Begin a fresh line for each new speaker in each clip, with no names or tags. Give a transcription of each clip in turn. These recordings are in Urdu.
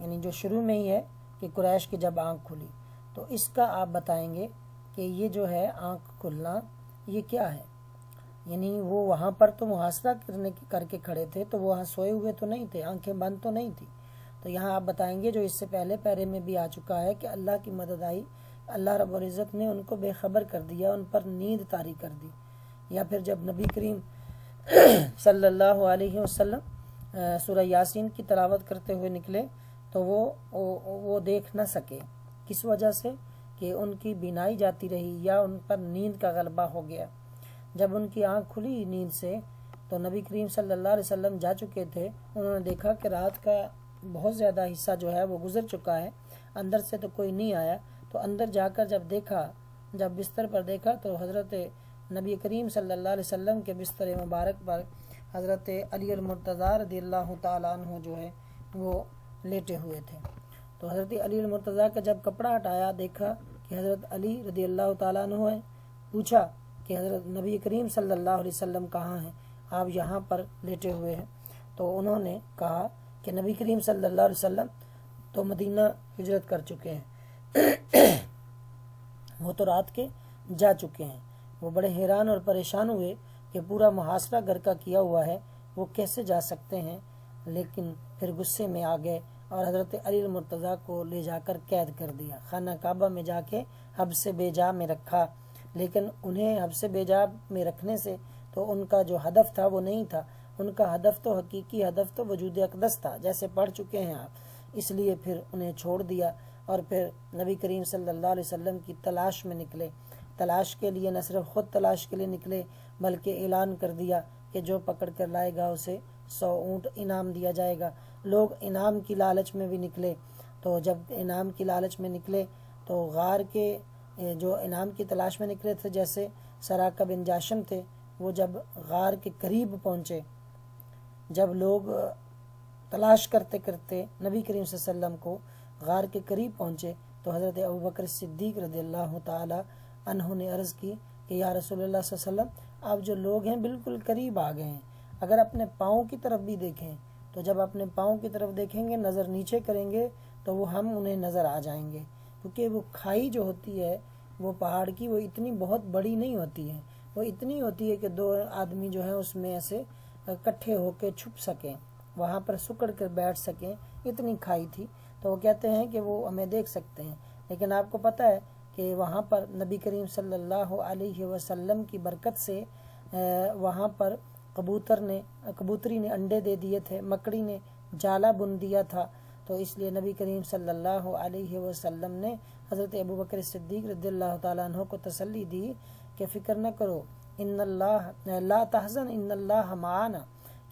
یعنی جو شروع میں ہی ہے کہ قریش کی جب آنکھ کھلی، تو اس کا آپ بتائیں گے کہ یہ جو ہے آنکھ کھلنا یہ کیا ہے؟ یعنی وہ وہاں پر تو محاصرہ کر کے کھڑے تھے، تو وہاں سوئے ہوئے تو نہیں تھے، آنکھیں بند تو نہیں تھی. تو یہاں آپ بتائیں گے جو اس سے پہلے پیرے میں بھی آ چکا ہے کہ اللہ کی مدد آئی، اللہ رب العزت نے ان کو بے خبر کر دیا، ان پر نیند طاری کر دی. یا پھر جب نبی کریم صلی اللہ علیہ وسلم سورہ یاسین کی تلاوت کرتے ہوئے نکلے تو وہ دیکھ نہ سکے. کس وجہ سے؟ کہ ان کی بینائی جاتی رہی یا ان پر نیند کا غلبہ ہو گیا. جب ان کی آنکھ کھلی نیند سے تو نبی کریم صلی اللہ علیہ وسلم جا چکے تھے. انہوں نے دیکھا کہ رات کا بہت زیادہ حصہ جو ہے وہ گزر چکا ہے، اندر سے تو کوئی نہیں آیا. تو اندر جا کر جب بستر پر دیکھا تو حضرت نبی کریم صلی اللہ علیہ وسلم کے بستر مبارک پر حضرت علی المرتضیٰ رضی اللہ تعالیٰ عنہ جو ہے وہ لیٹے ہوئے تھے. تو حضرت علی المرتضیٰ کا جب کپڑا ہٹایا، دیکھا کہ حضرت علی رضی اللہ تعالیٰ عنہ ہے. پوچھا کہ حضرت نبی کریم صلی اللہ علیہ وسلم کہاں ہیں؟ آپ یہاں پر لیٹے ہوئے ہیں. تو انہوں نے کہا کہ نبی کریم صلی اللہ علیہ وسلم تو مدینہ ہجرت کر چکے ہیں، وہ تو رات کے جا چکے ہیں. وہ بڑے حیران اور پریشان ہوئے کہ پورا محاصرہ گھر کا کیا ہوا ہے، وہ کیسے جا سکتے ہیں؟ لیکن پھر غصے میں آ گئے اور حضرت علی المرتضیٰ کو لے جا کر قید کر دیا، خانہ کعبہ میں جا کے حبس بیجا میں رکھا. لیکن انہیں حبس بیجا میں رکھنے سے تو ان کا جو ہدف تھا وہ نہیں تھا. ان کا ہدف تو حقیقی ہدف تو وجود اقدس تھا، جیسے پڑھ چکے ہیں آپ. اس لیے پھر انہیں چھوڑ دیا اور پھر نبی کریم صلی اللہ علیہ وسلم کی تلاش میں نکلے. تلاش کے لیے نہ صرف خود تلاش کے لیے نکلے بلکہ اعلان کر دیا کہ جو پکڑ کر لائے گا اسے 100 اونٹ انعام دیا جائے گا. لوگ انعام کی لالچ میں بھی نکلے. تو جب انعام کی لالچ میں نکلے تو غار کے جو انعام کی تلاش میں نکلے تھے، جیسے سراقہ بن جاشم تھے، وہ جب غار کے قریب پہنچے، جب لوگ تلاش کرتے کرتے نبی کریم صلی اللہ علیہ وسلم کو غار کے قریب پہنچے تو حضرت ابوبکر صدیق رضی اللہ تعالی عنہ نے عرض کی کہ یا رسول اللہ صلی اللہ علیہ وسلم، آپ جو لوگ ہیں بالکل قریب آ گئے ہیں. اگر اپنے پاؤں کی طرف بھی دیکھیں تو جب اپنے پاؤں کی طرف دیکھیں گے، نظر نیچے کریں گے تو وہ ہم انہیں نظر آ جائیں گے. کیونکہ وہ کھائی جو ہوتی ہے وہ پہاڑ کی، وہ اتنی بہت بڑی نہیں ہوتی ہے، وہ اتنی ہوتی ہے کہ 2 آدمی جو ہیں اس میں ایسے اکٹھے ہو کے چھپ سکیں، وہاں پر سکڑ کر بیٹھ سکیں، اتنی کھائی تھی. تو وہ کہتے ہیں کہ وہ ہمیں دیکھ سکتے ہیں. لیکن آپ کو پتہ ہے کہ وہاں پر نبی کریم صلی اللہ علیہ وسلم کی برکت سے وہاں پر کبوتری نے انڈے دے دیے تھے، مکڑی نے جالا بن دیا تھا. تو اس لیے نبی کریم صلی اللہ علیہ وسلم نے حضرت ابوبکر صدیق رضی اللہ تعالیٰ عنہ کو تسلی دی کہ فکر نہ کرو، ان اللہ لا تحزن ان اللہ معنا،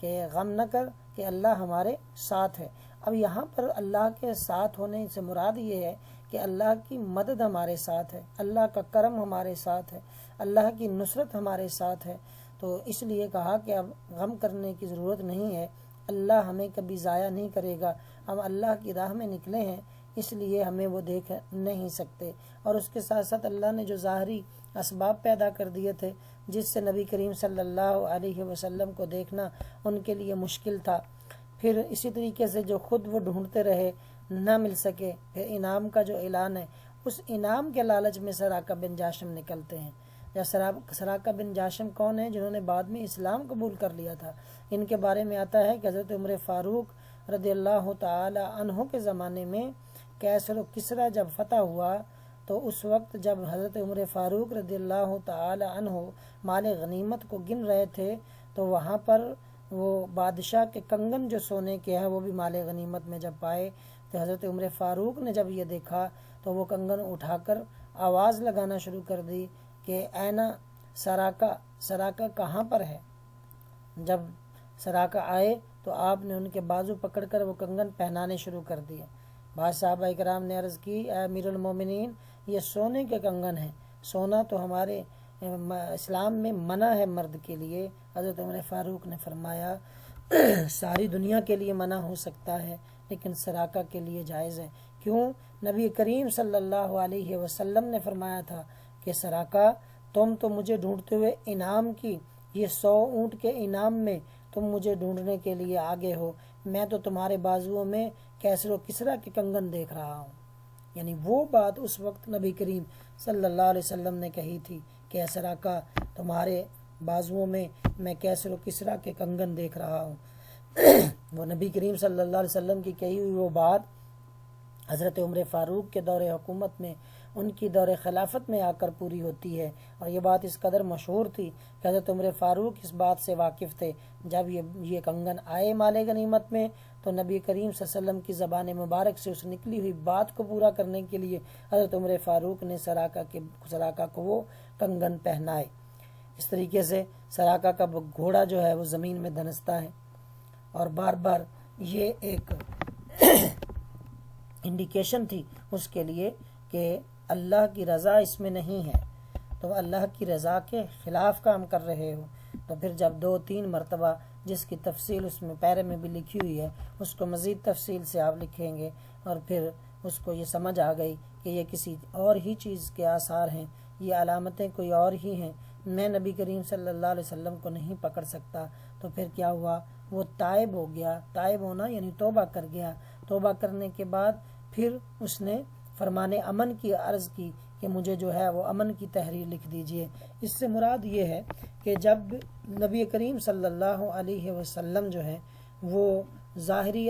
کہ غم نہ کر کہ اللہ ہمارے ساتھ ہے. اب یہاں پر اللہ کے ساتھ ہونے سے مراد یہ ہے کہ اللہ کی مدد ہمارے ساتھ ہے، اللہ کا کرم ہمارے ساتھ ہے، اللہ کی نصرت ہمارے ساتھ ہے. تو اس لیے کہا کہ اب غم کرنے کی ضرورت نہیں ہے، اللہ ہمیں کبھی ضائع نہیں کرے گا. ہم اللہ کی راہ میں نکلے ہیں، اس لیے ہمیں وہ دیکھ نہیں سکتے. اور اس کے ساتھ ساتھ اللہ نے جو ظاہری اسباب پیدا کر دیے تھے جس سے نبی کریم صلی اللہ علیہ وسلم کو دیکھنا ان کے لیے مشکل تھا. پھر اسی طریقے سے جو خود وہ ڈھونڈتے رہے نہ مل سکے، پھر انعام کا جو اعلان ہے اس انعام کے لالچ میں سراقہ بن جاشم نکلتے ہیں. یا سراقہ بن جاشم کون ہیں؟ جنہوں نے بعد میں اسلام قبول کر لیا تھا. ان کے بارے میں آتا ہے کہ حضرت عمر فاروق رضی اللہ تعالی عنہ کے زمانے میں کیسر و کسرا جب فتح ہوا تو اس وقت جب حضرت عمر فاروق رضی اللہ تعالی عنہ مال غنیمت کو گن رہے تھے تو وہاں پر وہ بادشاہ کے کنگن جو سونے کے ہیں وہ بھی مال غنیمت میں جب پائے تو حضرت عمر فاروق نے جب یہ دیکھا تو وہ کنگن اٹھا کر آواز لگانا شروع کر دی کہ اینا سراقہ کہاں پر ہے. جب سراقہ آئے تو آپ نے ان کے بازو پکڑ کر وہ کنگن پہنانے شروع کر دیے. بعض صحابہ کرام نے عرض کی، اے امیر المومنین، یہ سونے کے کنگن ہیں، سونا تو ہمارے اسلام میں منع ہے مرد کے لیے. حضرت عمر فاروق نے فرمایا ساری دنیا کے لیے منع ہو سکتا ہے لیکن سراقہ کے لیے جائز ہے. کیوں؟ نبی کریم صلی اللہ علیہ وسلم نے فرمایا تھا کہ سراقہ، تم تو مجھے ڈھونڈتے ہوئے انعام کی، یہ 100 اونٹ کے انعام میں تم مجھے ڈھونڈنے کے لیے آگے ہو، میں تو تمہارے بازوؤں میں کیسر و کسرا کے کنگن دیکھ رہا ہوں. یعنی وہ بات اس وقت نبی کریم صلی اللہ علیہ وسلم نے کہی تھی کہ کیسرا کا تمہارے بازوؤں میں میں کیسر و کسرا کے کنگن دیکھ رہا ہوں. وہ نبی کریم صلی اللہ علیہ وسلم کی کہی ہوئی وہ بات حضرت عمر فاروق کے دور حکومت میں، ان کی دور خلافت میں آ کر پوری ہوتی ہے. اور یہ بات اس قدر مشہور تھی کہ حضرت عمر فاروق اس بات سے واقف تھے. جب یہ کنگن آئے مال غنیمت میں تو نبی کریم صلی اللہ علیہ وسلم کی زبان مبارک سے اس نکلی ہوئی بات کو پورا کرنے کے لیے حضرت عمر فاروق نے سراقہ کو وہ کنگن پہنائے. اس طریقے سے سراقہ کا گھوڑا جو ہے وہ زمین میں دھنستا ہے، اور بار بار یہ ایک انڈیکیشن تھی اس کے لیے کہ اللہ کی رضا اس میں نہیں ہے، تو اللہ کی رضا کے خلاف کام کر رہے ہو. تو پھر جب 2-3 مرتبہ جس کی تفصیل اس میں پیرے میں بھی لکھی ہوئی ہے اس کو مزید تفصیل سے آپ لکھیں گے، اور پھر اس کو یہ سمجھ آ گئی کہ یہ کسی اور ہی چیز کے آثار ہیں، یہ علامتیں کوئی اور ہی ہیں، میں نبی کریم صلی اللہ علیہ وسلم کو نہیں پکڑ سکتا. تو پھر کیا ہوا، وہ تائب ہو گیا. تائب ہونا یعنی توبہ کر گیا. توبہ کرنے کے بعد پھر اس نے فرمان امن کی عرض کی کہ مجھے جو ہے وہ امن کی تحریر لکھ دیجئے. اس سے مراد یہ ہے کہ جب نبی کریم صلی اللہ علیہ وسلم جو ہے وہ ظاہری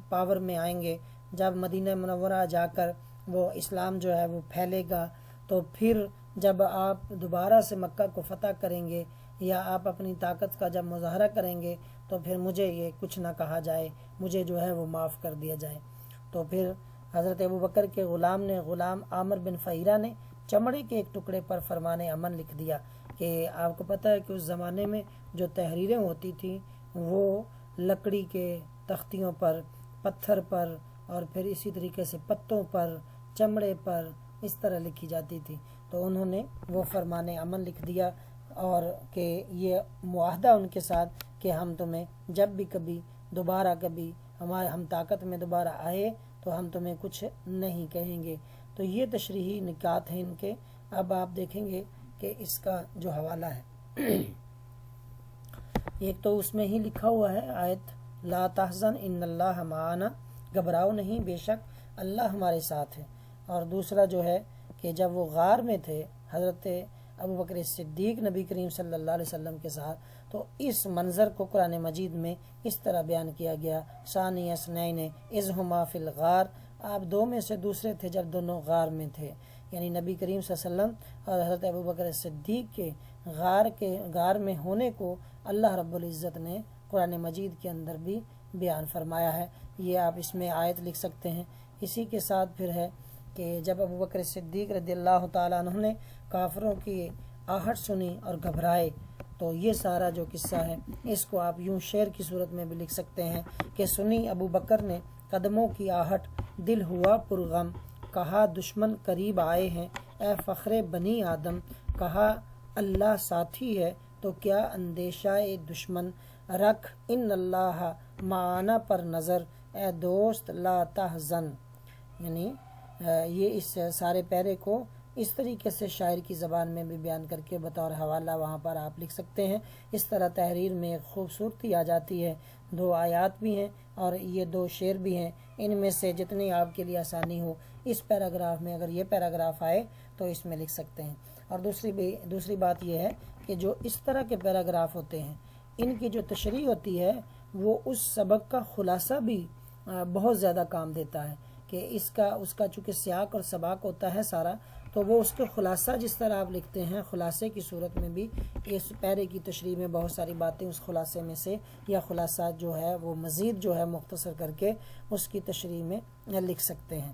پاور میں آئیں گے، جب مدینہ منورہ جا کر وہ اسلام جو ہے وہ پھیلے گا، تو پھر جب آپ دوبارہ سے مکہ کو فتح کریں گے یا آپ اپنی طاقت کا جب مظاہرہ کریں گے تو پھر مجھے یہ کچھ نہ کہا جائے، مجھے جو ہے وہ معاف کر دیا جائے. تو پھر حضرت ابوبکر کے غلام عامر بن فہیرہ نے چمڑے کے ایک ٹکڑے پر فرمان امن لکھ دیا کہ آپ کو پتہ ہے کہ اس زمانے میں جو تحریریں ہوتی تھیں وہ لکڑی کے تختیوں پر، پتھر پر، اور پھر اسی طریقے سے پتوں پر، چمڑے پر اس طرح لکھی جاتی تھی. تو انہوں نے وہ فرمان امن لکھ دیا، اور کہ یہ معاہدہ ان کے ساتھ کہ ہم تمہیں جب بھی کبھی دوبارہ کبھی ہم طاقت میں دوبارہ آئے تو ہم تمہیں کچھ نہیں کہیں گے. تو یہ تشریحی نکات ہیں ان کے. اب آپ دیکھیں گے کہ اس کا جو حوالہ ہے ایک تو اس میں ہی لکھا ہوا ہے آیت لا تحزن ان اللہ معنا، گھبراؤ نہیں بے شک اللہ ہمارے ساتھ ہے. اور دوسرا جو ہے کہ جب وہ غار میں تھے حضرت ابوبکر صدیق نبی کریم صلی اللہ علیہ وسلم کے ساتھ، تو اس منظر کو قرآن مجید میں اس طرح بیان کیا گیا ثانی اثنین اذ ہما فی الغار، آپ دو میں سے دوسرے تھے جب دونوں غار میں تھے. یعنی نبی کریم صلی اللہ علیہ وسلم اور حضرت ابوبکر صدیق کے غار میں ہونے کو اللہ رب العزت نے قرآن مجید کے اندر بھی بیان فرمایا ہے. یہ آپ اس میں آیت لکھ سکتے ہیں. اسی کے ساتھ پھر ہے کہ جب ابوبکر صدیق رضی اللہ تعالیٰ عنہ نے کافروں کی آہٹ سنی اور گھبرائے، تو یہ سارا جو قصہ ہے اس کو آپ یوں شعر کی صورت میں بھی لکھ سکتے ہیں کہ سنی ابو بکر نے قدموں کی آہٹ، دل ہوا پرغم، کہا دشمن قریب آئے ہیں، اے فخر بنی آدم، کہا اللہ ساتھی ہے تو کیا اندیشہ دشمن، رکھ ان اللہ معانا پر نظر، اے دوست لا تحزن. یعنی یہ اس سارے پیرے کو اس طریقے سے شاعر کی زبان میں بھی بیان کر کے بطور حوالہ وہاں پر آپ لکھ سکتے ہیں. اس طرح تحریر میں ایک خوبصورتی آ جاتی ہے. 2 آیات بھی ہیں اور یہ 2 شعر بھی ہیں. ان میں سے جتنی آپ کے لیے آسانی ہو اس پیراگراف میں، اگر یہ پیراگراف آئے تو اس میں لکھ سکتے ہیں. اور دوسری بات یہ ہے کہ جو اس طرح کے پیراگراف ہوتے ہیں ان کی جو تشریح ہوتی ہے وہ اس سبق کا خلاصہ بھی بہت زیادہ کام دیتا ہے کہ اس کا چونکہ سیاق اور سباق ہوتا ہے سارا، تو وہ اس کے خلاصہ جس طرح آپ لکھتے ہیں خلاصے کی صورت میں بھی اس پیرے کی تشریح میں بہت ساری باتیں اس خلاصے میں سے یا خلاصہ جو ہے وہ مزید جو ہے مختصر کر کے اس کی تشریح میں لکھ سکتے ہیں.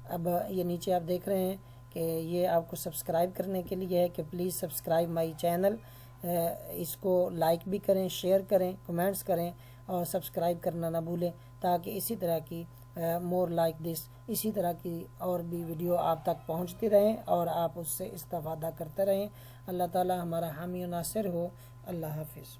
اب یہ نیچے آپ دیکھ رہے ہیں کہ یہ آپ کو سبسکرائب کرنے کے لیے ہے کہ پلیز سبسکرائب مائی چینل. اس کو لائک بھی کریں، شیئر کریں، کمنٹس کریں اور سبسکرائب کرنا نہ بھولیں تاکہ اسی طرح کی مور لائک دس، اسی طرح کی اور بھی ویڈیو آپ تک پہنچتی رہیں اور آپ اس سے استفادہ کرتے رہیں. اللہ تعالی ہمارا حامی و ناصر ہو. اللہ حافظ.